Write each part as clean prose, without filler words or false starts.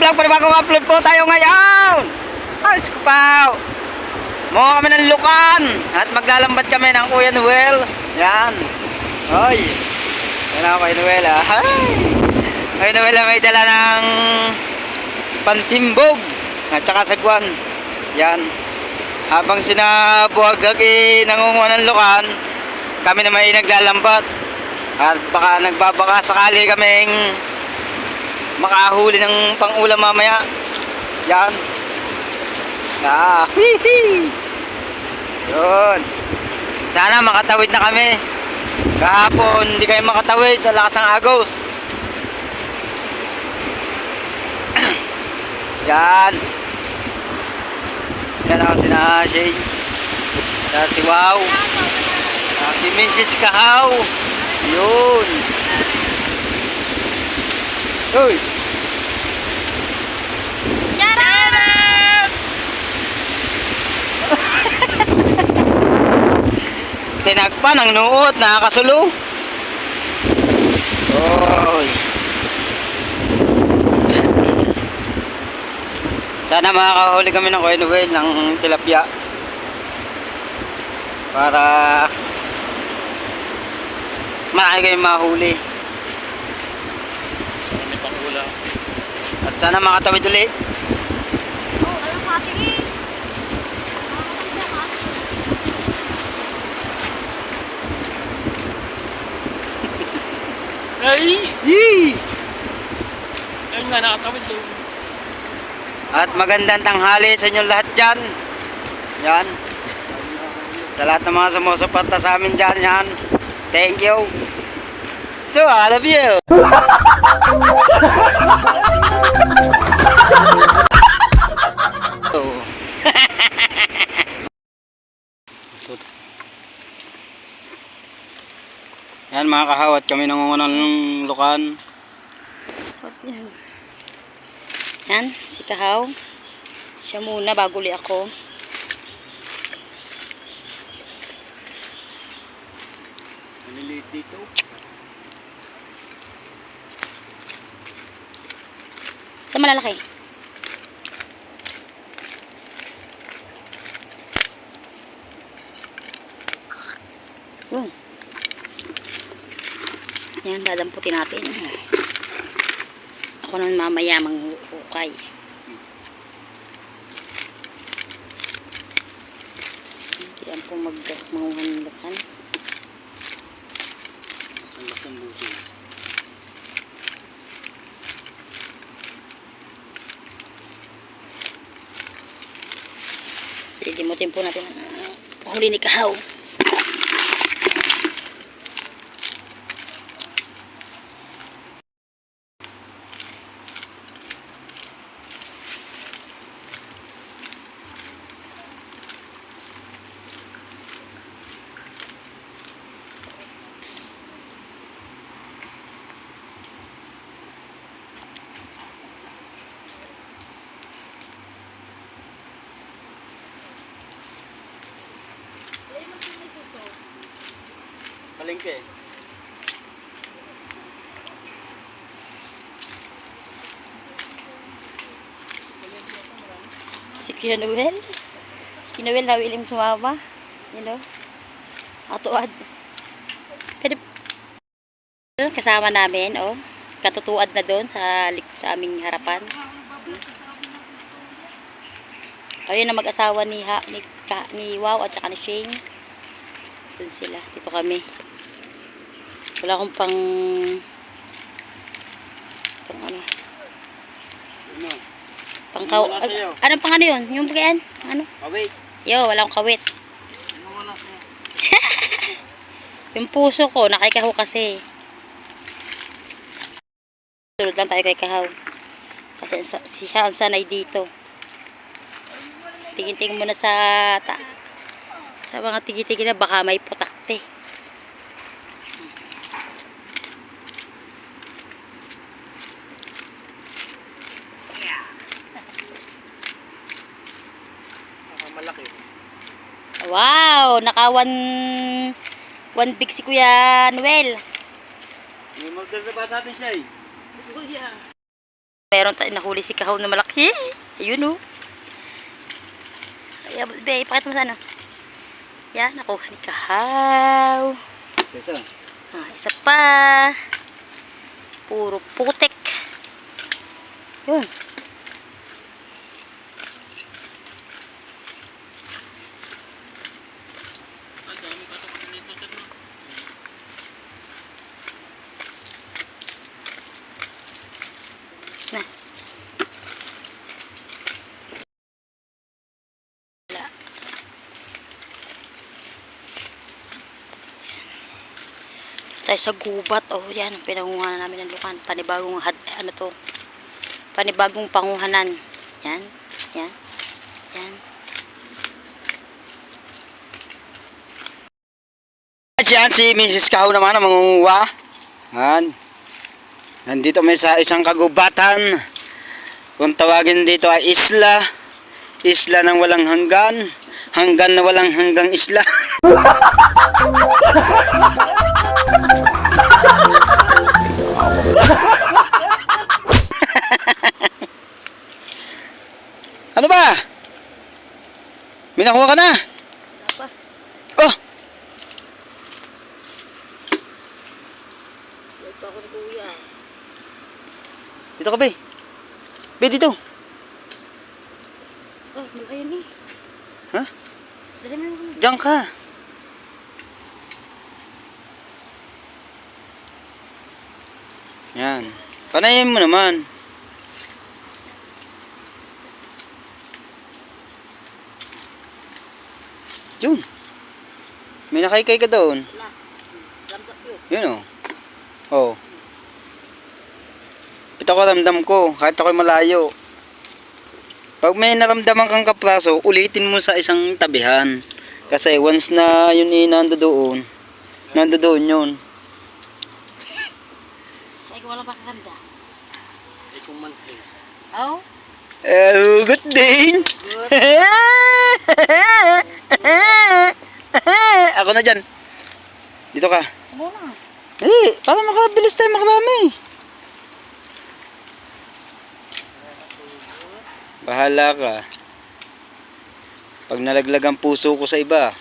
vlog, panibagong upload po tayo ngayon. Ayos ko pa. Mukha kami ng lukan at maglalambat kami ng Kuya Noel. Yan. Hoy. Yan ako Kuya Noel ah. Kuya Noel may dala ng pantimbog at saka sagwan. Yan. Habang sinabuhagag nangunguha ng lukan, kami naman ay naglalambat. At baka nagbabaka sakali kaming makahuli ng pang-ulam mamaya. Yan. Ah, hihi. Yun. Sana makatawid na kami. Kahapon hindi kayo makatawid, lakas ang agos. Yan. Yan ako sina Shane. Yan si Wow. Si Mrs. Kahaw. Yun. Uy. Shut up! Tinagpan ang nuot, nakakasulo. Oy. Sana makakahuli kami ng Kuya Noel ng tilapia. Para marami kayong mahuli. May pang-ulam. At sana makatawid ulit. Oh, alam mo ate. Ay! Yee! Ayun nga, nakatawid doon. At magandang tanghali sa inyong lahat dyan. Yan. Sa lahat ng mga sumusuporta sa amin dyan. Yan. Thank you. So, I love you. So. Yan mga kahawat, kami nangungunan ng lukan. Yan, si Kahaw. Siya muna bago li ako. Naliliit dito. Sa malalaki. Yun. Yan, dadamputin natin. Ako nun mamaya manghukay. Hindi yan po manguhan ng lukan. Ang lasang busis. Dilimutin po natin ang huli ni Kahaw. Palengke. Si Kuya Noel. Si Kuya Noel nawiling sumama. You know. Katuad. Pero kasama namin, oh. Katutuad na doon sa aming harapan. Ayun na mag-asawa ni Wow at saka ni Shane. Doon sila. Dito kami. Wala akong pang ano. Anong pang ano yun? Yung bagian? Ano? Kawit. Yo, wala akong kawit. Wala sa'yo. Yung puso ko, nakikaho kasi. Tulad lang tayo kay Kahaw. Kasi siya ang sanay dito. Tingin-tingin muna sa mga tigi-tigi na baka may putakte. Malaki. Wow, naka one big si Kuya Noel. May magdadaba sa atin siya eh. mayroon tayong nahuli si Kahaw na malaki. Ayun, oh. Ay, be, pakita mo sana. Yan, nakuha ni Kahaw. Isa. Isa pa. Puro putik. Yun. Nah. Tayo sa gubat. Oh, yan ang pinangunguhanan namin ng lukan. Panibagong panibagong panguhanan. Yan. Yan. Yan. At yan si Mrs. Kahaw naman ang mangunguha. Yan. Nandito may sa isang kagubatan. Kung tawagin dito ay isla. Isla ng walang hanggan. Hanggan na walang hanggang isla. Ano ba? May nakuha ka na? Apa? Oh! Ito ako ni Kuya. Dito ka, Be. Be, dito. Oh, ayun eh. Ha? Dali mo yung Diyan ka. Yan. Panayin mo naman. Yun. May nakaykay ka doon. na. Damdam yun. Yun o. Oh. Ito ko ramdam ko. Kahit ako'y malayo. Pag may naramdaman kang kapraso, ulitin mo sa isang tabihan. Kasi once na yun nandoon yun. Ay, wala pa kakanda. Ay, kumantin. Oh? Good din. Ako na dyan. Dito ka. Muna. Para makabilis tayo makarami. Bahala ka. Pag nalaglag ang puso ko sa iba,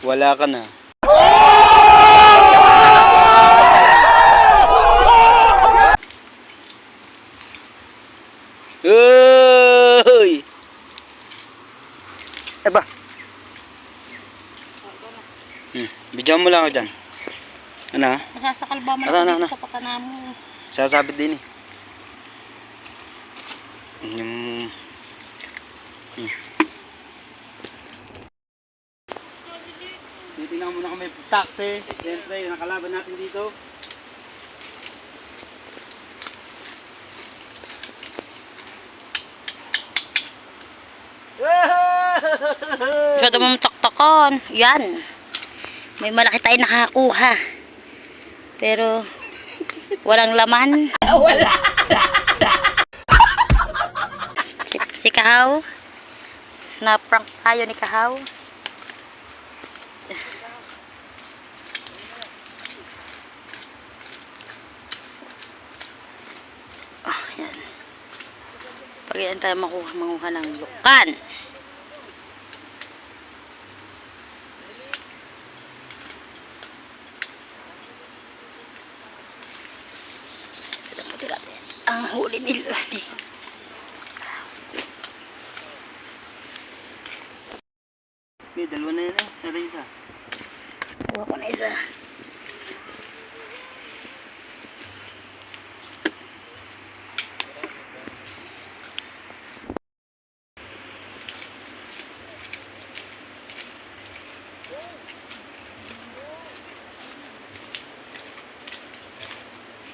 wala ka na. Uy! Aba. Bidyan mo lang ako dyan. Ano? Nasasakal ba man Ano? sa pakana mo? Sasabit din eh. Yung... Titingnan muna kung may takte. Siyempre, yung nakalaban natin dito. Masyado mong taktakan. Yan. May malaki tayo nakakuha. Pero, walang laman. Wala. Si Kahaw. Na-prank tayo ni Kahaw. Yan. Pag yan tayo manguha ng lukan. Ang huli nila ni. May dalawa na yan eh. Nara isa. Kuha ko na isa.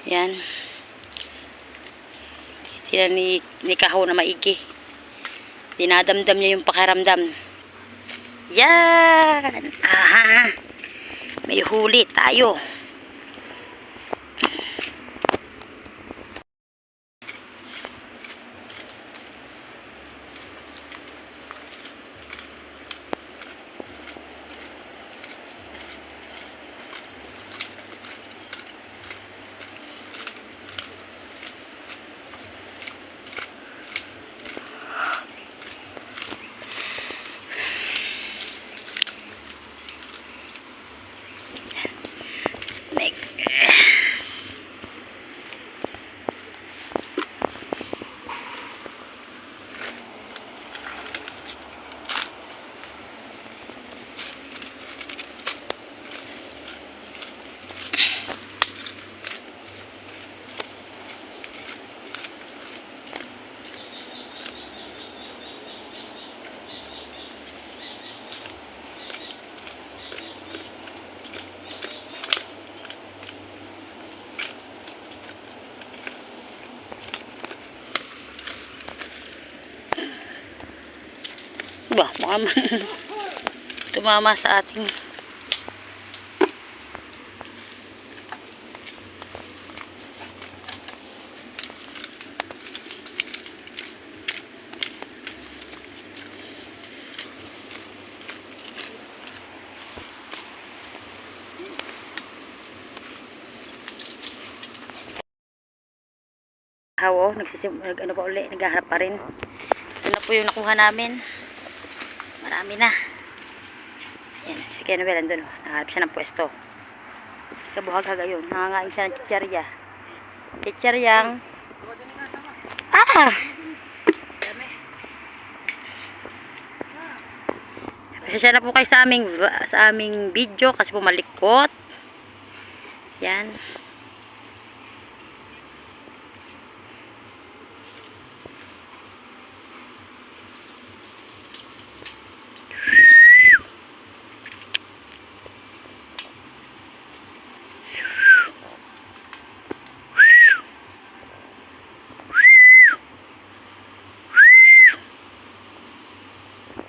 Yan. Sila ni Kahaw na maigi. Dinadamdam niya yung pakaramdam. Yan. Aha. May huli tayo. Ba, baka tumama sa ating hawo, ano pa uli, naghahanap pa rin. Ito na po yung nakuha namin. Marami na. Yan, si Kenwell andun. Nakahanap siya ng pwesto. Kabuhag-haga yun. Nangangain siya ng chicherya. Chicheryang Pasensya na po kayo sa aming video kasi po malikot. Yan.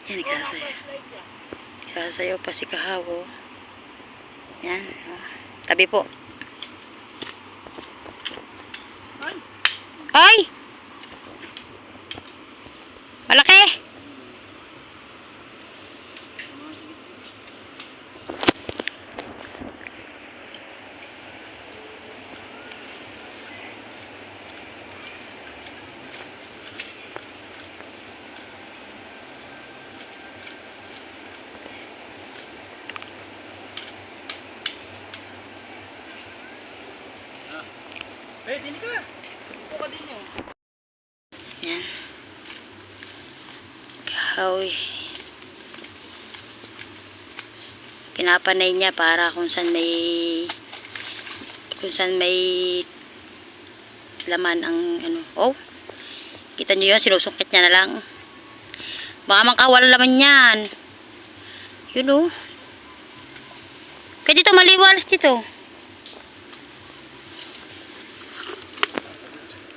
Yan, ikasayaw pa si Kahawo. Yan. Tabi po. Ay! Malaki! Dini ka. Ito ka din yun. Yan. Kahoy. Pinapanay niya para kung saan may laman ang ano. Oh. Kita niyo yun, sinusungkit niya na lang. Baka makawala laman yan. Yun oh. Kaya dito maliwalas dito.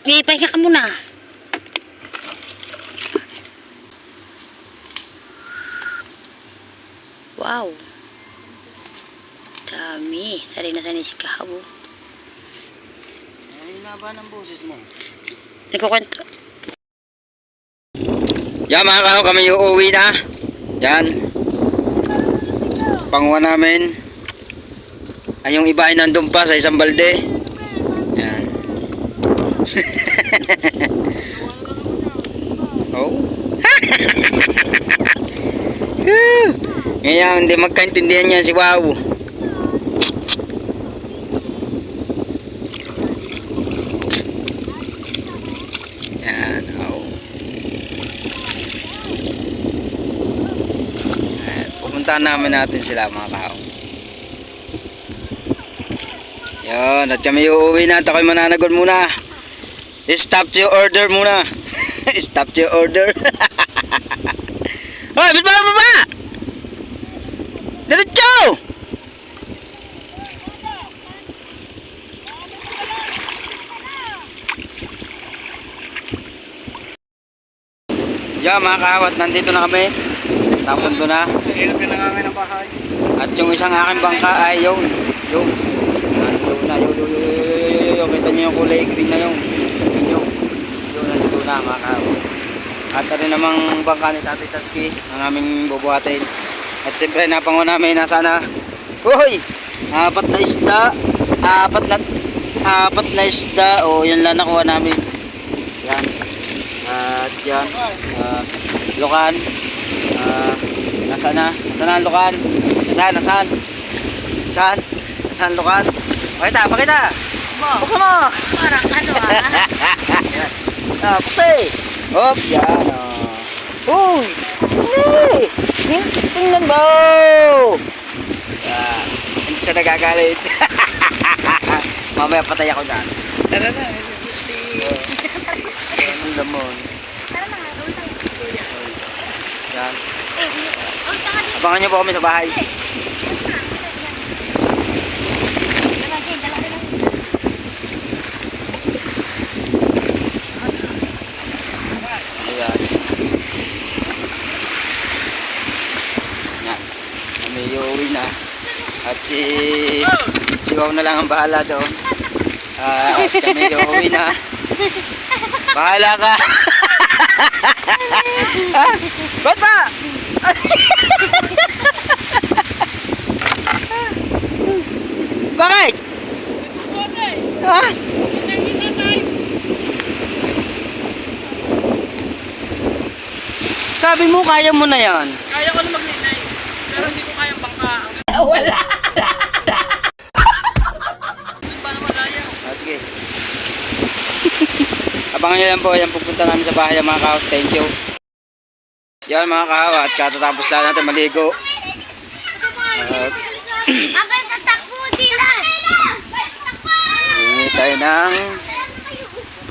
Pahinga ka muna. Wow. Dami. Sanay na sanay si Kahawo. Ay, naba ng boses mo. Nagkukwento. Yan mga kahaw, kami uuwi na. Yan. Panguha namin. Ay, yung iba ay nandun pa sa isang balde. Yan. Oh. Ngayon, hindi magkaintindihan yan si Wow. Yan, oh. Pupuntahan natin sila mga kao. Yan, at kami uuwi na. At ako'y mananagon muna. Stop to your order muna. Stop to your order. Hoy, baba! Diretso! Yeah, mga kahawat, nandito na kami. Tapundo na. Hirap ka na nga ng bahay. At yung isang aking bangka ay yun. Nandito na, yun. Kita nyo yung kulay green na yun. Yun, nandito na mga kahawat. At ano namang bangka ni Tatay Tatsuki, ang aming bubuhatin. At siyempre napango namin na sana. Uy! Apat na isda. O, yan lang nakuha namin. Yan. At yan. Lukan. Nasaan na? Nasaan ang lukan? Nasaan? Nasaan lukan? Pakita! Buka mo! Parang ano Pakita! Hop! Yan o. Uy! Tingnan mo! Yan. Hindi siya nagagalit. Mamaya patay ako dyan. Tara na, SST. Ang lamon. Yan. Abangan nyo po kami sa bahay. Ayan. At si Wow na lang ang bahala doon. At kami uuwi na. Bahala ka. Ah, ba't ba? Bakit? Ah? Sabi mo kaya mo na yan. Kaya ko na maglinay. Pero hindi ko kayang bangka. Wala. Hindi pa naman kaya. Ah, sige. Abangan nyo lang po. Yan pupunta namin sa bahay mga kahaw. Thank you. Yan mga kahaw. At katatapos lang natin maligo. At Abay, tatakbo sila! hingi tayo ng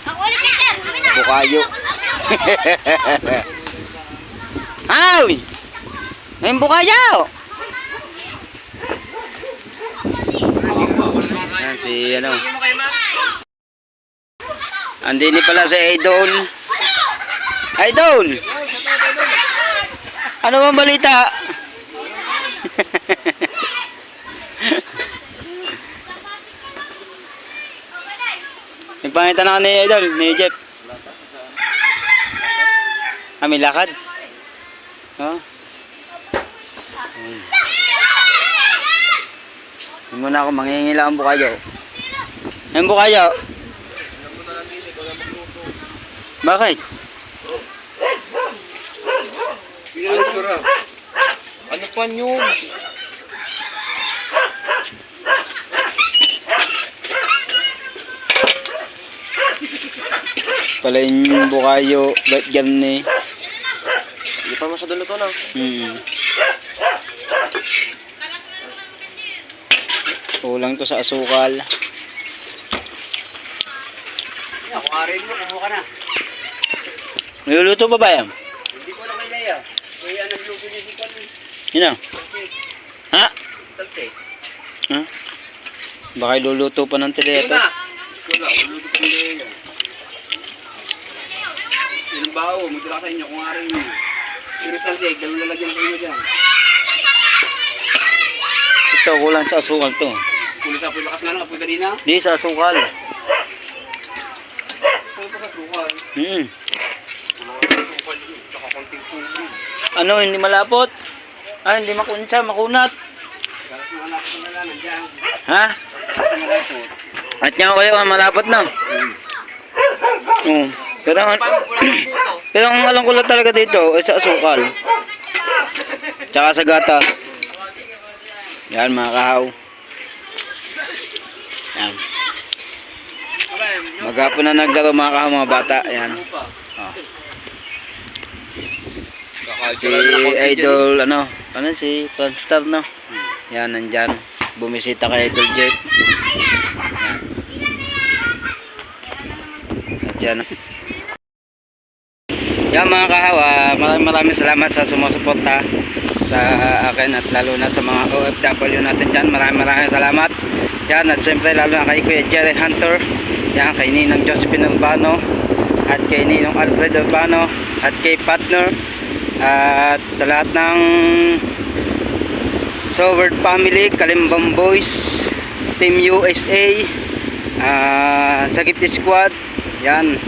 Ako ulit, teacher! bukayo. Ay! May bukayo! Yan si ano. Hindi mo kayo ma? Andini pala si Idol. Idol! Ano bang balita? Nagpangita na ako ni Idol, ni Jeff. Ah, may lakad? Oh. Hindi muna ako manghingi lang ang bukayo. Ang bukayo? Bakit? Ano pa yun? Pala yung bukayo, ba't ganun eh? Hindi pa masyado luto na. Kulang to sa asukal. Ako arin mo, kumuha ka na. Niluluto pa ba yan? Hindi ko lang kay Leia. Kaya nagluto niya si Kwan. Yun na. Ha? Talse. Ha? Baka iluluto pa ng tileto. Wala, ululuto ko ni Leia. Yung bao, magdala sa inyo kung arin mo. Pero talse, dalawang lalagyan ko nyo dyan. Ito, kulang sa asukal to. Kulit sa lakas nga lang, apoy kanina. Di sa asukal. Kung pa sa sukal. Mga sukal yun, tsaka konting tubig. Ano, hindi malapot? Ah, hindi makunsa, makunat. Galas mga anak ko na lang, nandiyan. Ha? Galas mga lapot. At nga kayo, malapot na. Pero ang Paano ko lang ang puto? pero ang alam ko lang talaga dito ay sa asukal. Tsaka sa gatas. Yan mga kahaw. Yan. Maghapon na naglaro mga kahaw mga bata. Yan. Oh. Si Idol ano si Transtar no. Yan nandyan. Bumisita kay Idol Jeff. Yan. At yan. Yan mga kahawa, maraming salamat sa sumusuporta sa akin at lalo na sa mga OFW natin dyan. Maraming salamat. Yan, at siyempre lalo na kay Kuya Jerry Hunter. Yan, kay Ninong Josephine Urbano at kay Ninong Alfred Urbano at kay Partner at sa lahat ng Soward Family, Kalimbang Boys, Team USA, Sagip Squad. Yan,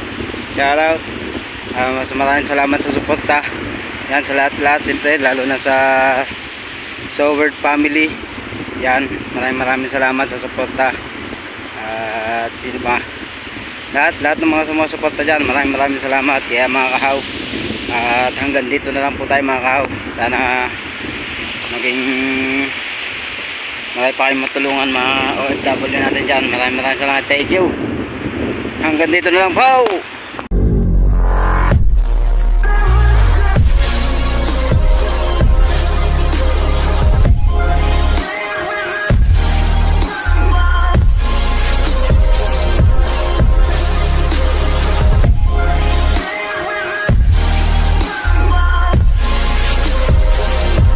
shoutout. Maraming salamat sa suporta. Yan sa lahat-lahat, siyempre lalo na sa Soward Family. Yan, maraming salamat sa suporta. At sino ba? Lahat ng mga sumusuporta dyan, maraming salamat. Kaya mga kahaw, at hanggang dito na lang po tayo mga kahaw. Sana maging marami pa kayong matulungan mga OFW natin dyan. Maraming salamat. Thank you. Hanggang dito na lang po.